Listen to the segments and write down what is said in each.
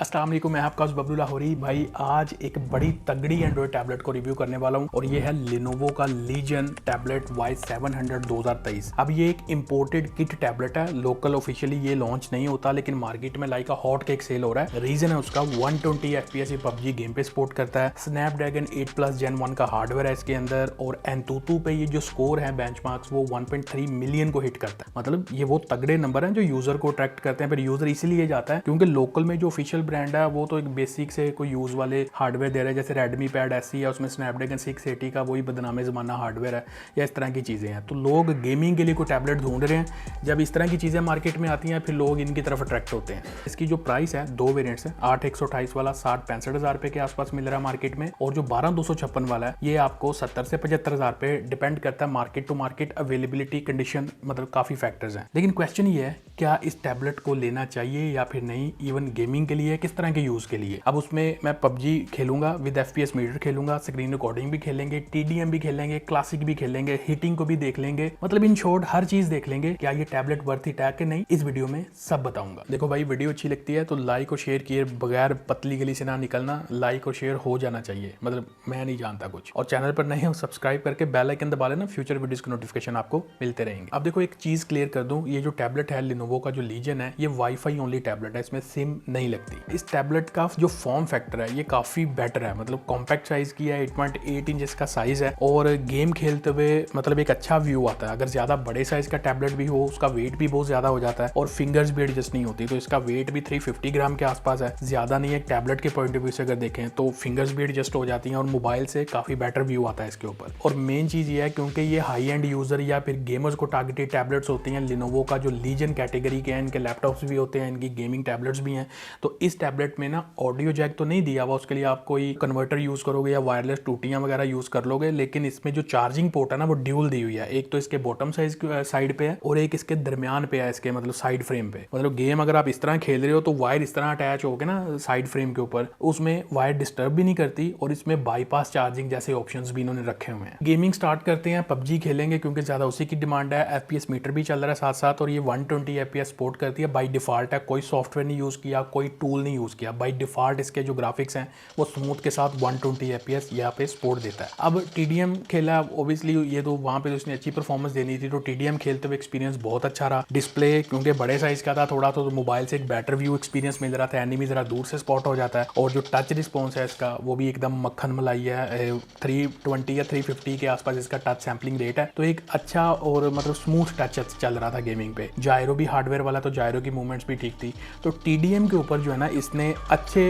अस्सलाम वालेकुम, मैं आपका बबलू लाहौरी भाई। आज एक बड़ी तगड़ी एंड्रॉयड टैबलेट को रिव्यू करने वाला हूं और ये है Lenovo का लीजन टैबलेट Y700 2023। अब ये एक इंपोर्टेड किट टैबलेट है, लोकल ऑफिशियली ये लॉन्च नहीं होता, लेकिन मार्केट में लाइक हॉट केक सेल हो रहा है। रीजन है उसका 120 FPS ये PUBG गेम पे सपोर्ट करता है। स्नैपड्रैगन 8+ Gen 1 का हार्डवेयर है इसके अंदर और एंतुतु पे ये जो स्कोर है बेंचमार्क्स वो 1.3 मिलियन को हिट करता है। मतलब ये वो तगड़े नंबर हैं जो यूजर को अट्रैक्ट करते हैं। फिर यूजर इसीलिए जाता है क्योंकि लोकल में जो ऑफिशियल ब्रांड है वो तो एक बेसिक से कोई यूज वाले हार्डवेयर दे रहे हैं, जैसे रेडमी पैड ऐसी है, उसमें स्नैपड्रैगन 680 का वही बदनामे ज़माना हार्डवेयर है या इस तरह की चीज़ें हैं। तो लोग गेमिंग के लिए कोई टैबलेट ढूंढ रहे हैं। जब इस तरह की चीज़ें मार्केट में आती हैं फिर लोग इनकी तरफ अट्रैक्ट होते हैं। इसकी जो प्राइस है, दो वेरियंट्स है, 8/128 वाला 60-65 हज़ार रुपये के आसपास मिल रहा है मार्केट में, और जो 12/256 वाला है ये आपको 70 से 75 हज़ार रुपये डिपेंड करता है market to market, availability, condition, मतलब काफ़ी फैक्टर्स हैं। लेकिन क्वेश्चन ये है क्या इस टैबलेट को लेना चाहिए या फिर नहीं, इवन गेमिंग के लिए, किस तरह के यूज़ के लिए। अब उसमें मैं PUBG खेलूंगा, विद FPS मीटर खेलूंगा, स्क्रीन रिकॉर्डिंग भी खेलेंगे, TDM भी खेलेंगे, क्लासिक भी खेलेंगे, हीटिंग को भी देख लेंगे, मतलब इन शॉर्ट हर चीज देख लेंगे। क्या ये टैबलेट वर्थ इट है कि नहीं, इस वीडियो में सब बताऊंगा। देखो भाई, वीडियो अच्छी लगती है तो लाइक और शेयर किए बगैर पतली गली से ना निकलना, लाइक और शेयर हो जाना चाहिए, मतलब मैं नहीं जानता कुछ। और चैनल पर नए हो सब्सक्राइब करके बेल आइकन दबा लेना, फ्यूचर वीडियोस के नोटिफिकेशन आपको मिलते रहेंगे। अब देखो एक चीज क्लियर कर दूं, ये जो टैबलेट है Lenovo का जो लीजन है ये वाईफाई ओनली टैबलेट है, इसमें सिम नहीं लगती। इस टैबलेट का जो फॉर्म फैक्टर है ये काफी बेटर है, मतलब कॉम्पैक्ट साइज की है, 8.8 इंच का साइज है और गेम खेलते हुए मतलब एक अच्छा व्यू आता है। अगर ज्यादा बड़े साइज का टैबलेट भी हो उसका वेट भी बहुत ज्यादा हो जाता है और फिंगर्स भी एडजस्ट नहीं होती, तो इसका वेट भी 350 ग्राम के आसपास है, ज्यादा नहीं है। टैबलेट के पॉइंट ऑफ व्यू से अगर देखें तो फिंगर्स भी एडजस्ट हो जाती हैं और मोबाइल से काफी बेटर व्यू आता है इसके ऊपर। और मेन चीज ये है क्योंकि ये हाई एंड यूजर या फिर गेमर्स को टारगेटेड टैबलेट्स होती हैं, Lenovo का जो लीजन कैटेगरी के हैं, इनके लैपटॉप्स भी होते हैं, इनकी गेमिंग टैबलेट्स भी हैं। तो इस टैबलेट में ना ऑडियो जैक तो नहीं दिया हुआ, उसके लिए आप कोई कन्वर्टर यूज करोगे या वायरलेस टूटियां वगैरह यूज कर लोगे, लेकिन इसमें जो चार्जिंग पोर्ट है ना वो ड्यूल दी हुई है। एक तो इसके बॉटम साइड पे है और एक इसके दरमियान पे है, इसके मतलब साइड फ्रेम पे। मतलब गेम अगर आप इस तरह खेल रहे हो तो वायर इस तरह अटैच होगे ना साइड फ्रेम के ऊपर, उसमें वायर डिस्टर्ब भी नहीं करती और इसमें बाईपास चार्जिंग जैसे ऑप्शंस भी इन्होंने रखे हुए हैं। गेमिंग स्टार्ट करते हैं, PUBG खेलेंगे क्योंकि ज्यादा उसी की डिमांड है। FPS मीटर भी चल रहा है साथ साथ और ये 120 FPS सपोर्ट करती है बाई डिफॉल्ट है, कोई सॉफ्टवेयर नहीं यूज किया, कोई टूल नहीं यूज किया। बाई डिफॉल्ट इसके जो ग्राफिक्स हैं वो स्मूथ के साथ 120 FPS यहाँ पे सपोर्ट देता है। अब TDM खेला, ऑब्वियसली ये तो वहाँ पे उसने अच्छी परफॉर्मेंस देनी थी, तो TDM खेलते हुए एक्सपीरियंस बहुत अच्छा रहा। डिस्प्ले क्योंकि बड़े साइज का था थोड़ा, तो मोबाइल से एक बेटर व्यू एक्सपीरियंस मिल रहा था, एनिमी जरा दूर से स्पॉट हो जाता है। और जो टच रिस्पॉन्स है इसका वो भी एकदम मक्खन मलाई है, 320 या 350 के आसपास इसका टच सैम्पलिंग रेट है, तो एक अच्छा और मतलब स्मूथ टच चल रहा था गेमिंग पे। जायरो भी हार्डवेयर वाला, तो जायरो की मूवमेंट्स भी ठीक थी। तो TDM के ऊपर जो है ना इसने अच्छे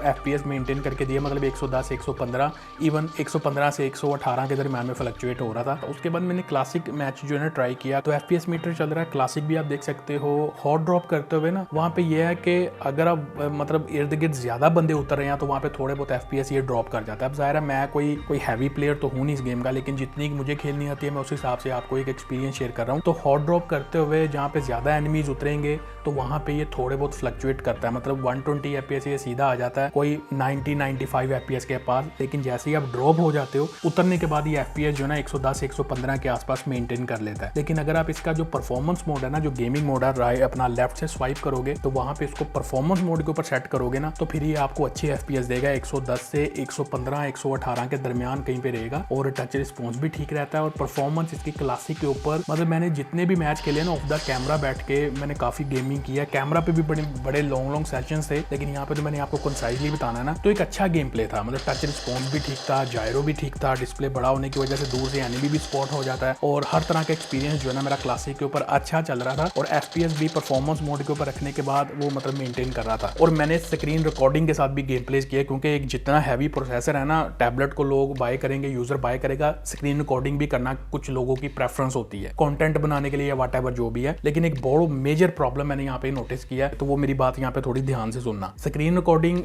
FPS मेंटेन करके दिए, मतलब 110, 115, इवन 115 से 118 के दरमियान में फ्लक्चुएट हो रहा था। उसके बाद मैंने क्लासिक मैच जो है ना ट्राई किया, तो FPS मीटर चल रहा है, क्लासिक भी आप देख सकते हो। हॉट ड्रॉप करते हुए ना वहाँ पे ये है कि अगर आप मतलब इर्द गिर्द ज्यादा बंदे उतर रहे हैं तो वहाँ पे थोड़े बहुत FPS ये ड्रॉप कर जाता है। अब जाहिर है मैं कोई हैवी प्लेयर तो हूँ नहीं इस गेम का, लेकिन जितनी मुझे खेलनी आती है मैं उस हिसाब से आपको एक एक्सपीरियंस शेयर कर रहा हूँ। तो हॉट ड्रॉप करते हुए जहाँ पे ज्यादा एनिमीज उतरेंगे तो वहाँ पे ये थोड़े बहुत फ्लक्चुएट करता है, मतलब 120 FPS ये सीधा आ जाता है, कोई 90-95 FPS के पास। लेकिन जैसे ही आप ड्रॉप हो जाते हो उतरने के बाद ये FPS जो है ना 110-115 के आसपास मेंटेन कर लेता है। लेकिन अगर आप इसका जो परफॉर्मेंस मोड है ना, जो गेमिंग मोड है, राइट अपना लेफ्ट से स्वाइप करोगे तो वहाँ पे इसको परफॉर्मेंस मोड के ऊपर सेट करोगे ना तो फिर ये आपको अच्छे FPS देगा, 110 से 115, 118 के दरमियान कहीं पे रहेगा और टच रिस्पॉन्स भी ठीक रहता है। और परफॉर्मेंस इसकी क्लासिक के ऊपर, मतलब मैंने जितने भी मैच खेले ना ऑफ द कैमरा बैठ के मैंने काफी गेमिंग किया, कैमरा पे भी बड़े लॉन्ग सेशंस थे, लेकिन यहाँ पे तो मैंने आपको कंसाइजली बताना है ना, तो एक अच्छा गेम प्ले था, मतलब टच रिस्पॉन्स भी ठीक था, जायरो भी ठीक था, डिस्प्ले बड़ा होने की वजह से दूर से एनिमी भी स्पॉट हो जाता है और हर तरह का एक्सपीरियंस जो है ना मेरा क्लासिक के ऊपर अच्छा चल रहा था। और FPS भी परफॉर्मेंस मोड के ऊपर रखने के बाद वो मतलब मेंटेन कर रहा था। और मैंने स्क्रीन रिकॉर्डिंग के साथ भी गेम प्लेस किया क्योंकि एक जितना हैवी प्रोसेसर है ना टैबलेट को लोग बाय करेंगे, यूजर बाय करेगा, स्क्रीन रिकॉर्डिंग भी करना कुछ लोगों की प्रेफरेंस होती है कंटेंट बनाने के लिए या व्हाटएवर जो भी है। लेकिन एक बहुत मेजर प्रॉब्लम मैंने यहाँ पे नोटिस किया है, तो वो मेरी बात यहाँ पे थोड़ी ध्यान से सुनना। स्क्रीन रिकॉर्डिंग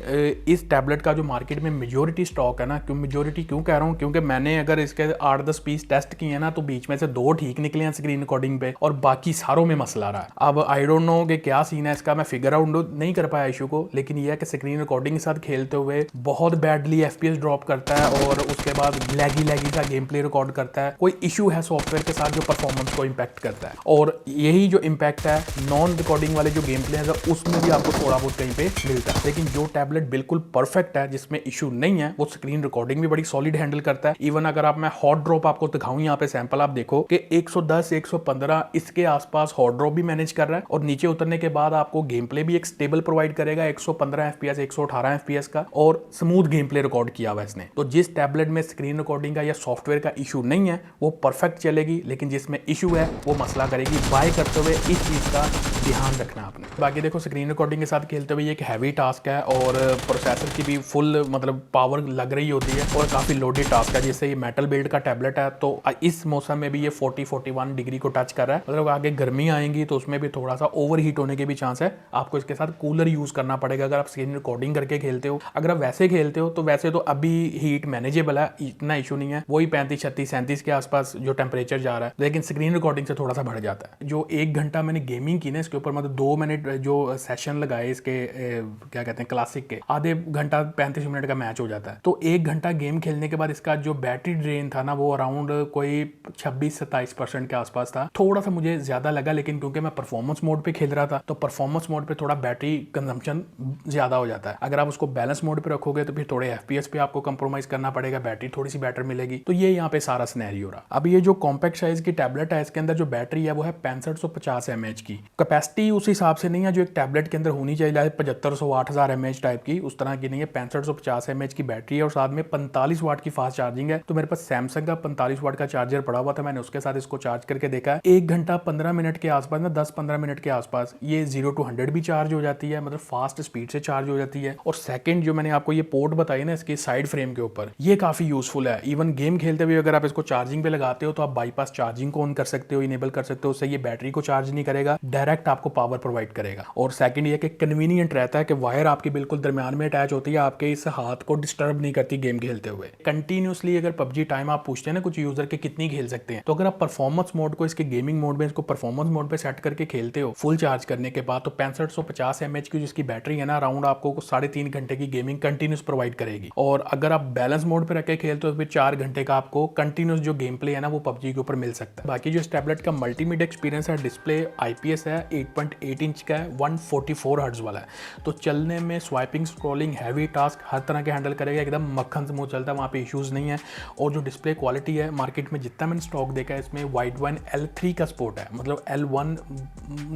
इस टैबलेट का जो मार्केट में मेजोरिटी स्टॉक है ना, क्यों मेजोरिटी क्यों कह रहा हूँ, क्योंकि मैंने अगर इसके 8-10 पीस टेस्ट किए हैं ना तो बीच में से 2 ठीक निकले हैं स्क्रीन रिकॉर्डिंग पे और बाकी सारों में मसला रहा है। अब आई डोंट नो कि क्या सीन है इसका, मैं फिगर आउट नहीं कर पाया इशू को, लेकिन यह है कि स्क्रीन रिकॉर्डिंग के साथ खेलते हुए बहुत बैडली FPS ड्रॉप करता है और उसके बाद लैगी सा गेम प्ले रिकॉर्ड करता है। कोई इशू है सॉफ्टवेयर के साथ जो परफॉर्मेंस को इंपैक्ट करता है, और यही जो इंपैक्ट परफेक्ट है। नॉन रिकॉर्डिंग वाले जो गेम प्ले है उसमें भी आपको थोड़ा बहुत कहीं पे मिलता है, लेकिन जो टैबलेट बिल्कुल परफेक्ट है, जिसमें इशू नहीं है, वो स्क्रीन रिकॉर्डिंग भी बड़ी सॉलिड हैंडल करता है। इवन अगर आप मैं हॉट ड्रॉप आपको दिखाऊं, यहाँ पे सैंपल आप देखो कि 110 115 इसके आसपास हॉट ड्रॉप भी मैनेज कर रहा है, और नीचे उतरने के बाद आपको गेम प्ले भी एक स्टेबल प्रोवाइड करेगा 115 FPS 118 FPS का, और स्मूथ गेम प्ले रिकॉर्ड किया हुआ इसने। तो जिस टैबलेट में स्क्रीन रिकॉर्डिंग का या सॉफ्टवेयर का इशू नहीं है वो परफेक्ट चलेगी, लेकिन जिसमें इशू है वो मसला करेगी। बाय करते हुए इस चीज का ध्यान रखना आपने। बाकी देखो स्क्रीन रिकॉर्डिंग के साथ खेलते हुए ये एक हैवी टास्क है, और प्रोसेसर की भी फुल मतलब पावर लग रही होती है, और काफी लोडेड टास्क है। जैसे ये मेटल बिल्ड का टैबलेट है, तो इस मौसम में भी ये 40-41 डिग्री को टच कर रहा है। मतलब आगे गर्मी आएंगी तो उसमें भी थोड़ा सा ओवर हीट होने के भी चांस है। आपको इसके साथ कूलर यूज करना पड़ेगा अगर आप स्क्रीन रिकॉर्डिंग करके खेलते हो। अगर आप वैसे खेलते हो तो वैसे तो अभी हीट मैनेजेबल है, इतना इशू नहीं है, वही 35 36 37 के आसपास जो टेम्परेचर जा रहा है, लेकिन स्क्रीन रिकॉर्डिंग से थोड़ा सा बढ़ जाता है। जो 1 घंटा मैंने गेमिंग की ना इसके ऊपर, मतलब 2 मिनट जो सेशन लगाए इसके क्या कहते हैं क्लासिक के, आधे घंटा 35 मिनट का मैच हो जाता है। तो 1 घंटा गेम खेलने के बाद इसका जो बैटरी ड्रेन था ना वो अराउंड कोई 26-27% के आसपास था। थोड़ा सा मुझे ज्यादा लगा, लेकिन क्योंकि मैं परफॉर्मेंस मोड पे खेल रहा था तो परफॉर्मेंस मोड पे थोड़ा बैटरी कंजम्पशन ज्यादा हो जाता है। अगर आप उसको बैलेंस मोड पे रखोगे तो फिर थोड़े FPS पे आपको कंप्रोमाइज करना पड़ेगा, बैटरी थोड़ी सी बेटर मिलेगी। तो ये यहाँ पे सारा सिनेरियो रहा। अब ये जो कॉम्पैक्ट साइज की टैबलेट है, इसके अंदर जो बैटरी है वो है 6550 mAh की। कैपेसिटी उस हिसाब से नहीं है जो एक टैबलेट के अंदर होनी चाहिए 7500 8000 mAh टाइप की, उस तरह की नहीं है। 6550 mAh की बैटरी है, और साथ में 45 वाट की फास्ट चार्जिंग है। तो मेरे पास सैमसंग का 45 वाट का चार्जर पड़ा हुआ था, मैंने उसके साथ इसको चार्ज करके देखा। 1 घंटा 15 मिनट के आसपास ना 10-15 मिनट के आसपास ये 0 to 100 भी चार्ज हो जाती है, मतलब फास्ट स्पीड से चार्ज हो जाती है। और सेकंड जो मैंने आपको ये पोर्ट बताई ना इसके साइड फ्रेम के ऊपर, ये काफी यूजफुल है। इवन गेम खेलते हुए अगर आप इसको चार्जिंग पे लगाते हो तो आप बाईपास चार्जिंग को ऑन कर सकते हो, इनेबल कर सकते हो। उससे ये बैटरी को चार्ज नहीं करेगा, डायरेक्ट आपको पावर प्रोवाइड करेगा। और सेकंड ये कि कन्वीनियंट रहता है कि वायर आपकी बिल्कुल दरमियान में अटैच होती है, आपके इस हाथ को डिस्टर्ब नहीं करती गेम खेलते हुए। कंटिन्यूसली अगर पबजी टाइम आप पूछते हैं ना कुछ यूजर के कितनी खेल सकते हैं, तो अगर आप परफॉर्मेंस मोड को इसके गेमिंग मोड में इसको परफॉर्मेंस मोड पे सेट करके खेलते हो फुल चार्ज करने के बाद, तो 6550 mAh की जिसकी बैटरी है ना अराउंड आपको 3.5 घंटे की गेमिंग कंटिन्यूस प्रोवाइड करेगी। और अगर आप बैलेंस मोड पे रख के खेलते हो तो फिर 4 घंटे का आपको कंटिन्यूस जो गेम प्ले है ना वो पबजी के ऊपर मिल सकता है। बाकी जो इस टैबलेट का मल्टीमीडिया एक्सपीरियंस है, डिस्प्ले IPS है, 8.8 इंच का है, 144 हर्ट्ज वाला है। तो चलने में स्वाइपिंग स्क्रॉलिंग हैवी टास्क हर तरह के हैंडल करेगा, एकदम मक्खन स्मूथ चलता है, वहाँ पे इश्यूज नहीं है। और जो डिस्प्ले क्वालिटी है मार्केट में जितना मैंने स्टॉक देखा है इसमें वाइडवाइन L3 का सपोर्ट है, मतलब L1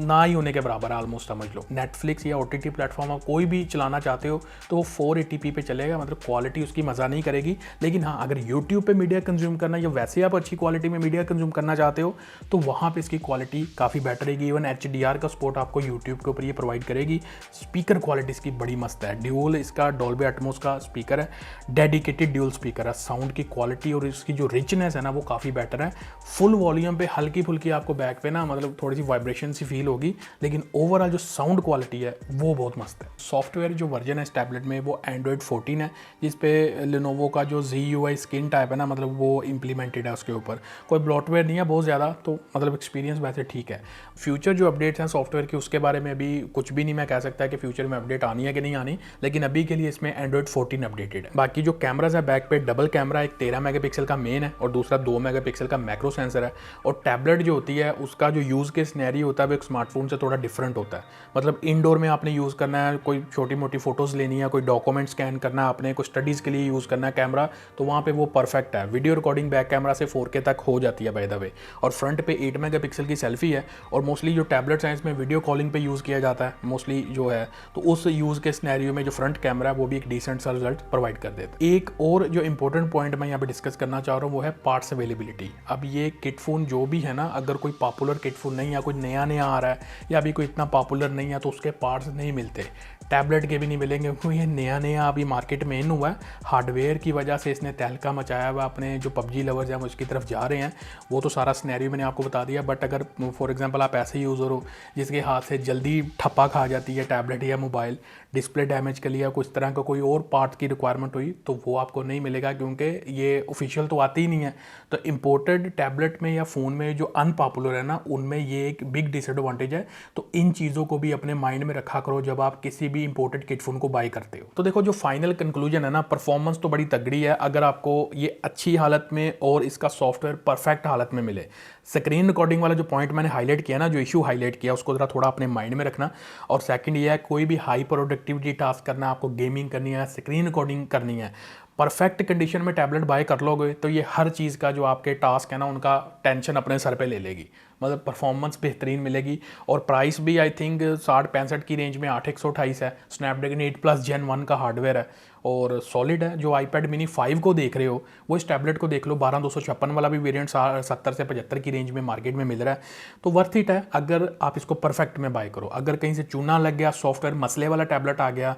ना ही होने के बराबर है ऑलमोस्ट समझ लो। नेटफ्लिक्स या OTT प्लेटफॉर्म आप कोई भी चलाना चाहते हो तो वो 480p पे चलेगा, मतलब क्वालिटी उसकी मज़ा नहीं करेगी। लेकिन हाँ अगर यूट्यूब पे मीडिया कंज्यूम करना या वैसे आप अच्छी क्वालिटी में मीडिया कंज्यूम करना चाहते हो तो वहाँ पे इसकी क्वालिटी काफ़ी बेटर रहेगी। इवन HDR का सपोर्ट आपको यूट्यूब के ऊपर ये प्रोवाइड करेगी। स्पीकर क्वालिटी इसकी बड़ी मस्त है, ड्यूल इसका डॉल्बी एटमॉस का स्पीकर है, डेडिकेटेड ड्यूल स्पीकर है। साउंड की क्वालिटी और इसकी जो रिचनेस है ना वो काफ़ी बेटर है। फुल वॉल्यूम पे हल्की फुल्की आपको बैक पे ना मतलब थोड़ी सी वाइब्रेशन सी फील होगी, लेकिन ओवरऑल जो साउंड क्वालिटी है वो बहुत मस्त है। सॉफ्टवेयर जो वर्जन है इस टैबलेट में वो Android 14 है, जिस पे Lenovo का जो ZUI स्किन टाइप है ना मतलब वो इम्प्लीमेंटेड है उसके ऊपर। कोई ब्लॉटवेयर नहीं है बहुत ज़्यादा, तो मतलब एक्सपीरियंस वैसे ठीक है। फ्यूचर जो अपडेट्स हैं सॉफ्टवेयर की उसके बारे में अभी कुछ भी नहीं मैं कह सकता कि फ्यूचर में अपडेट आनी है कि नहीं आनी, लेकिन अभी के लिए इसमें Android 14 अपडेटेड है। बाकी जो कैमराज है बैक पे डबल कैमरा, एक 13 मेगापिक्सल का मेन है और दूसरा 2 मेगापिक्सल का मैक्रो सेंसर है। और टैबलेट जो होती है उसका जो यूज़ के सिनेरियो होता है वो एक स्मार्टफोन से थोड़ा डिफरेंट होता है। मतलब इंडोर में आपने यूज़ करना है, कोई छोटी मोटी फोटोज़ लेनी है, कोई डॉक्यूमेंट स्कैन करना है आपने, कोई स्टडीज़ के लिए यूज़ करना है कैमरा, तो वहाँ पे वो परफेक्ट है। वीडियो रिकॉर्डिंग बैक कैमरा से 4K तक हो जाती है बाय द वे। और फ्रंट पे 8 मेगापिक्सल की सेल्फी है। और मोस्टली जो टैबलेट्स हैं इसमें वीडियो कॉलिंग पे यूज़ किया जाता है मोस्टली जो है, तो उस यूज़ के सिनेरियो में जो फ्रंट कैमरा है वो भी एक डिसेंट सा रिजल्ट प्रोवाइड कर देता है। एक और जो इंपॉर्टेंट पॉइंट मैं यहाँ पे डिस्कस करना चाह रहा हूँ वो है पार्ट्स अवेलेबिलिटी। अब ये किट फोन जो भी है ना, अगर कोई पॉपुलर किट फोन नहीं है, कोई नया आ रहा है या अभी कोई इतना पॉपुलर नहीं है तो उसके पार्ट्स नहीं मिलते। टैबलेट के भी नहीं मिलेंगे क्योंकि ये नया अभी मार्केट में इन हुआ है। हार्डवेयर की वजह से इसने तहलका मचाया हुआ, अपने जो पबजी लवर्स हैं वो उसकी तरफ जा रहे हैं। वो तो सारा सिनेरियो मैंने आपको बता दिया। बट अगर फॉर एग्जांपल आप ऐसे यूज़र हो जिसके हाथ से जल्दी ठप्पा खा जाती है टैबलेट या मोबाइल, डिस्प्ले डैमेज के लिए या कुछ तरह का कोई और पार्ट की रिक्वायरमेंट हुई तो वो आपको नहीं मिलेगा, क्योंकि ये ऑफिशियल तो आती ही नहीं है। तो इम्पोर्टेड टैबलेट में या फ़ोन में जो अनपॉपुलर है ना उनमें ये एक बिग डिसएडवांटेज है। तो इन चीज़ों को भी अपने माइंड में रखा करो जब आप किसी भी इंपोर्टेड किट फोन को बाय करते हो। तो देखो जो फाइनल कंक्लूजन है ना, परफॉर्मेंस तो बड़ी तगड़ी है अगर आपको ये अच्छी हालत में और इसका सॉफ्टवेयर परफेक्ट हालत में मिले। स्क्रीन रिकॉर्डिंग वाला जो पॉइंट मैंने हाईलाइट किया ना, जो जो इशू हाईलाइट किया उसको ज़रा थोड़ा अपने माइंड में रखना। और सेकंड ये है, कोई भी हाई प्रोडक्टिविटी टास्क करना है, आपको गेमिंग करनी है, स्क्रीन रिकॉर्डिंग करनी है, परफेक्ट कंडीशन में टैबलेट बाय कर लोगे तो ये हर चीज़ का जो आपके टास्क है ना उनका टेंशन अपने सर पे ले लेगी, मतलब परफॉर्मेंस बेहतरीन मिलेगी। और प्राइस भी आई थिंक 60-65 की रेंज में 8128 है। स्नैपड्रैगन 8+ Gen 1 का हार्डवेयर है और सॉलिड है। जो iPad mini 5 को देख रहे हो वो इस टैबलेट को देख लो, 12256 वाला भी वेरिएंट 70 से 75 की रेंज में मार्केट में मिल रहा है, तो वर्थ इट है अगर आप इसको परफेक्ट में बाय करो। अगर कहीं से चूना लग गया, सॉफ्टवेयर मसले वाला टैबलेट आ गया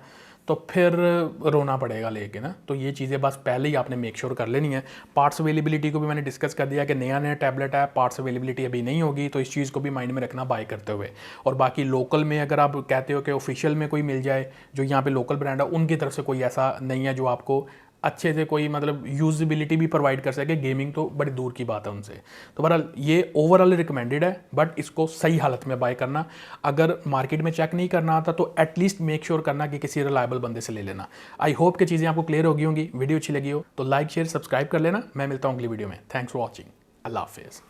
तो फिर रोना पड़ेगा लेके ना। तो ये चीज़ें बस पहले ही आपने मेक श्योर कर लेनी है। पार्ट्स अवेलेबिलिटी को भी मैंने डिस्कस कर दिया कि नया टैबलेट है, पार्ट्स अवेलेबिलिटी अभी नहीं होगी, तो इस चीज़ को भी माइंड में रखना बाय करते हुए। और बाकी लोकल में अगर आप कहते हो कि ऑफिशियल में कोई मिल जाए जो यहाँ पे लोकल ब्रांड है, उनकी तरफ से कोई ऐसा नहीं है जो आपको अच्छे से कोई मतलब यूजिबिलिटी भी प्रोवाइड कर सके। गेमिंग तो बड़ी दूर की बात है उनसे। तो बहरहाल ये ओवरऑल रिकमेंडेड है, बट इसको सही हालत में बाय करना। अगर मार्केट में चेक नहीं करना आता तो एटलीस्ट मेक श्योर करना कि किसी रिलायबल बंदे से ले लेना। आई होप कि चीज़ें आपको क्लियर होगी होंगी। वीडियो अच्छी लगी हो तो लाइक शेयर सब्सक्राइब कर लेना। मैं मिलता हूँ अगली वीडियो में। Thanks for watching. अल्लाह हाफिज़।